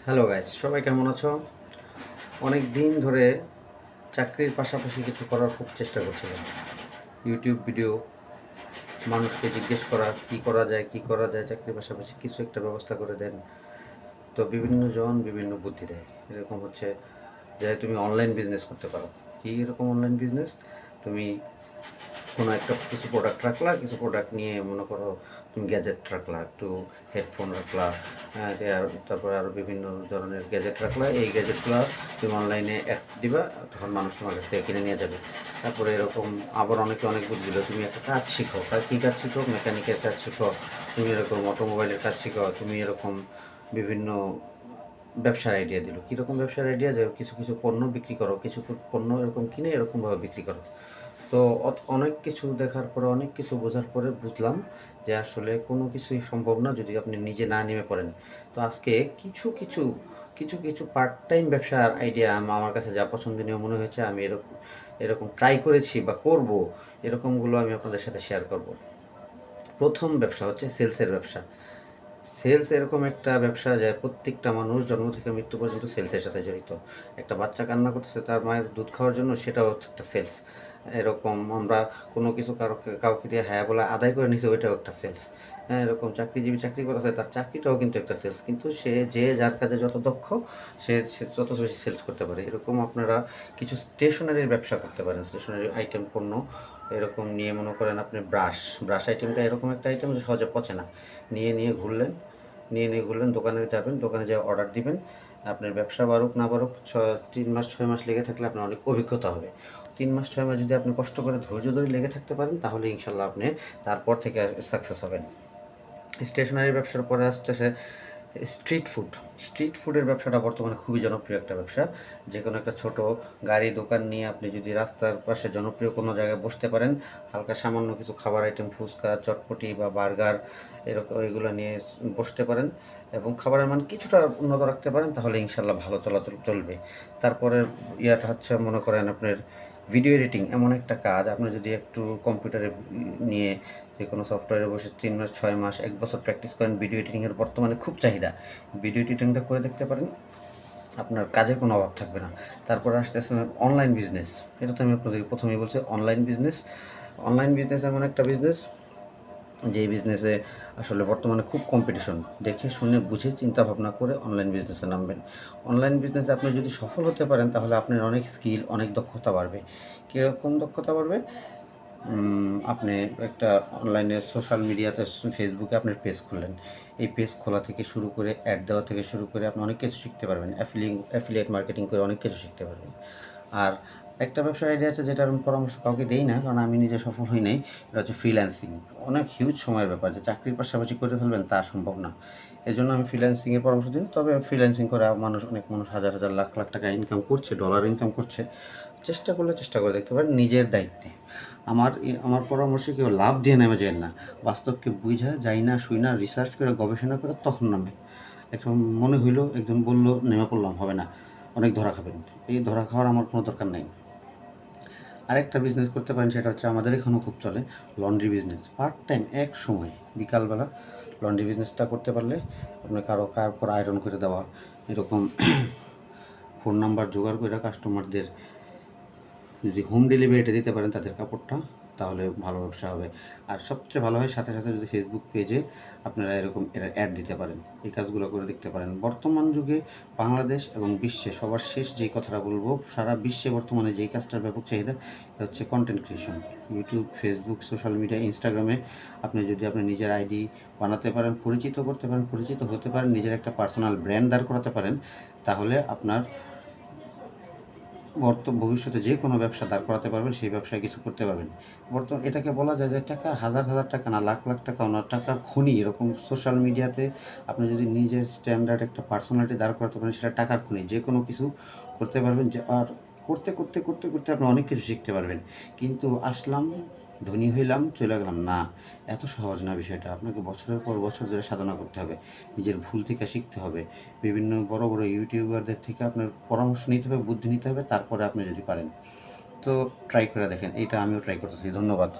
Hello guys, সবাই কেমন আছো? অনেক দিন ধরে চাকরির পাশাপাশি কিছু করার খুব চেষ্টা করছিলাম। ইউটিউব ভিডিও, মানুষকে জিজ্ঞেস করা কি করা যায় চাকরির পাশাপাশি কিছু একটা ব্যবস্থা করে দেন। তো বিভিন্ন জন বিভিন্ন বুদ্ধি দেয়। এরকম হচ্ছে যে তুমি অনলাইন বিজনেস করতে পারো। কী এরকম অনলাইন বিজনেস? তুমি কোনো একটা কিছু প্রোডাক্ট রাখলা, কিছু প্রোডাক্ট নিয়ে মনে করো তুমি গ্যাজেট রাখলা, একটু হেডফোন রাখলা, তারপরে আরও বিভিন্ন ধরনের গ্যাজেট রাখলা। এই গ্যাজেটগুলো তুমি অনলাইনে অ্যাড দিবা, তখন মানুষ তোমার কাছ থেকে কিনে নিয়ে যাবে। তারপরে এরকম আবার অনেকে অনেক বুদ্ধি দিল, তুমি একটা কাজ শিখো। কী কাজ শিখো? মেকানিকের কাজ শিখো, তুমি এরকম অটোমোবাইলের কাজ শিখো, তুমি এরকম বিভিন্ন ব্যবসার আইডিয়া দিল। কীরকম ব্যবসার আইডিয়া? যে কিছু কিছু পণ্য বিক্রি করো, কিছু পণ্য এরকম কিনে এরকমভাবে বিক্রি করো। তো অনেক কিছু দেখার পরে, অনেক কিছু বোঝার পরে বুঝলাম যে আসলে কোনো কিছুই সম্ভব না যদি আপনি নিজে না নেমে পড়েন। তো আজকে কিছু পার্ট টাইম ব্যবসার আইডিয়া আমার কাছে যা পছন্দনীয় মনে হয়েছে, আমি এরকম এরকম ট্রাই করেছি বা করব, এরকমগুলো আমি আপনাদের সাথে শেয়ার করব। প্রথম ব্যবসা হচ্ছে সেলসের ব্যবসা। সেলস এরকম একটা ব্যবসা যে প্রত্যেকটা মানুষ জন্ম থেকে মৃত্যু পর্যন্ত সেলসের সাথে জড়িত। একটা বাচ্চা কান্না করতেছে তার মায়ের দুধ খাওয়ার জন্য, সেটাও হচ্ছে একটা সেলস। এরকম আমরা কোনো কিছু কাউকে দিয়ে হ্যাঁ বলে আদায় করে নিছি, ওইটাও একটা সেলস। হ্যাঁ, এরকম চাকরিজীবী চাকরি করতেছে, তার চাকরিটাও কিন্তু একটা সেলস। কিন্তু সে যে যার কাজে যত দক্ষ, সে তত বেশি সেলস করতে পারে। এরকম আপনারা কিছু স্টেশনারির ব্যবসা করতে পারেন। স্টেশনারি আইটেম পণ্য এরকম নিয়ে মনে করেন আপনি ব্রাশ আইটেমটা এরকম একটা আইটেম যে সহজে পচে না। নিয়ে ঘুরলেন, দোকানে যাবেন, দোকানে যেয়ে অর্ডার দিবেন। আপনার ব্যবসা বাড়ুক না বাড়ুক, 3 মাস 6 মাস লেগে থাকলে আপনার অনেক অভিজ্ঞতা হবে। 3 মাস 6 মাস যদি আপনি কষ্ট করে ধৈর্য ধরে লেগে থাকতে পারেন, তাহলে ইনশাল্লাহ আপনি তারপর থেকে সাকসেস হবেন। স্টেশনারি ব্যবসার পরে আসতেছে স্ট্রিট ফুড। স্ট্রিট ফুডের ব্যবসাটা বর্তমানে খুবই জনপ্রিয় একটা ব্যবসা। যে কোনো একটা ছোট গাড়ি দোকান নিয়ে আপনি যদি রাস্তার পাশে জনপ্রিয় কোনো জায়গায় বসতে পারেন, হালকা সামান্য কিছু খাবার আইটেম, ফুচকা, চটপটি বা বার্গার এরকম এগুলো নিয়ে বসতে পারেন এবং খাবারের মান কিছুটা উন্নত রাখতে পারেন, তাহলে ইনশাল্লাহ ভালো চলাচল চলবে। তারপরে ইয়াটা হচ্ছে মনে করেন আপনার ভিডিও এডিটিং। এমন একটা কাজ, আপনি যদি একটু কম্পিউটারে নিয়ে যে কোনো সফটওয়্যারে বসে 3 মাস 6 মাস 1 বছর প্র্যাকটিস করেন, ভিডিও এডিটিংয়ের বর্তমানে খুব চাহিদা। ভিডিও এডিটিংটা করে দেখতে পারেন, আপনার কাজের কোনো অভাব থাকবে না। তারপরে আসতেছে অনলাইন বিজনেস। এটা তো আমি আপনাদের প্রথমেই বলছি, অনলাইন বিজনেস। অনলাইন বিজনেস এমন একটা বিজনেস, যে বিজনেসে আসলে বর্তমানে খুব কম্পিটিশন। দেখে শুনে বুঝে চিন্তা ভাবনা করে অনলাইন বিজনেসে নামবেন। অনলাইন বিজনেসে আপনি যদি সফল হতে পারেন, তাহলে আপনার অনেক স্কিল, অনেক দক্ষতা বাড়বে। কীরকম দক্ষতা বাড়বে? আপনি একটা অনলাইনে সোশ্যাল মিডিয়াতে ফেসবুকে আপনার পেজ খুললেন। এই পেজ খোলা থেকে শুরু করে অ্যাড দেওয়া থেকে শুরু করে আপনি অনেক কিছু শিখতে পারবেন। অ্যাফিলিয়েট মার্কেটিং করে অনেক কিছু শিখতে পারবেন। আর একটা ব্যবসার আইডিয়া আছে, যেটার আমি পরামর্শ কাউকে দেই না, কারণ আমি নিজে সফল হই নাই। এটা হচ্ছে ফ্রিল্যান্সিং। অনেক হিউজ সময়ের ব্যাপার, যে চাকরির পাশাপাশি করে ফেলবেন তা সম্ভব না। এজন্য আমি ফ্রিল্যান্সিংয়ের পরামর্শ দিই। তবে ফ্রিল্যান্সিং করে অনেক মানুষ হাজার হাজার লাখ লাখ টাকা ইনকাম করছে, ডলার ইনকাম করছে। চেষ্টা করে দেখতে পারেন নিজের দায়িত্বে। আমার পরামর্শে কেউ লাভ দিয়ে নেমে যায় না। বাস্তবকে বুঝা যাই না, শুই না, রিসার্চ করে গবেষণা করে তখন নামে। এখন মনে হইলো, একজন বলল নেমে পড়লাম, হবে না, অনেক ধরা খাবেন। এই ধরা খাওয়ার আমার কোনো দরকার নেই। আরেকটা বিজনেস করতে পারেন, সেটা হচ্ছে আমাদের এখানেও খুব চলে, লন্ড্রি বিজনেস। পার্ট টাইম এক সময় বিকালবেলা লন্ড্রি বিজনেসটা করতে পারলে আপনার কাপড় আয়রন করে দেওয়া, এরকম ফোন নাম্বার জোগাড় করে কাস্টমারদের যদি হোম ডেলিভারিটা দিতে পারেন তাদের কাপড়টা, তাহলে ভালো ব্যবসা হবে। আর সবচেয়ে ভালো হয় সাথে সাথে যদি ফেসবুক পেজে আপনারা এরকম অ্যাড দিতে পারেন। এই কাজগুলো করে দেখতে পারেন। বর্তমান যুগে বাংলাদেশ এবং বিশ্বে সবার শেষ যেই কথাটা বলবো, সারা বিশ্বে বর্তমানে যেই কাজটার ব্যাপক চাহিদা, এটা হচ্ছে content creation. YouTube, Facebook, social media, ইনস্টাগ্রামে আপনি যদি আপনার নিজের আইডি বানাতে পারেন, পরিচিত করতে পারেন, পরিচিত হতে পারেন, নিজের একটা পার্সোনাল ব্র্যান্ড দাঁড় করাতে পারেন, তাহলে আপনার ভবিষ্যতে যে কোনো ব্যবসা দাঁড় করাতে পারবেন, সেই ব্যবসায় কিছু করতে পারবেন। এটাকে বলা যায় যে টাকা হাজার হাজার টাকা না, লাখ লাখ টাকাও না, টাকা খনি। এরকম সোশ্যাল মিডিয়াতে আপনি যদি নিজের স্ট্যান্ডার্ড একটা পার্সোনালিটি দাঁড় করাতে পারেন, সেটা টাকার খনি। যে কোনো কিছু করতে পারবেন। আর করতে করতে করতে করতে আপনি অনেক কিছু শিখতে পারবেন। কিন্তু আসলাম, ধনী হইলাম, চলে গেলাম না, এত সহজ না বিষয়টা। আপনাকে বছরের পর বছর ধরে সাধনা করতে হবে, নিজের ভুল থেকে শিখতে হবে, বিভিন্ন বড় বড় ইউটিউবারদের থেকে আপনার পরামর্শ নিতে হবে, বুদ্ধি নিতে হবে, তারপরে আপনি যদি পারেন। তো ট্রাই করে দেখেন। এটা আমিও ট্রাই করতেছি। ধন্যবাদ।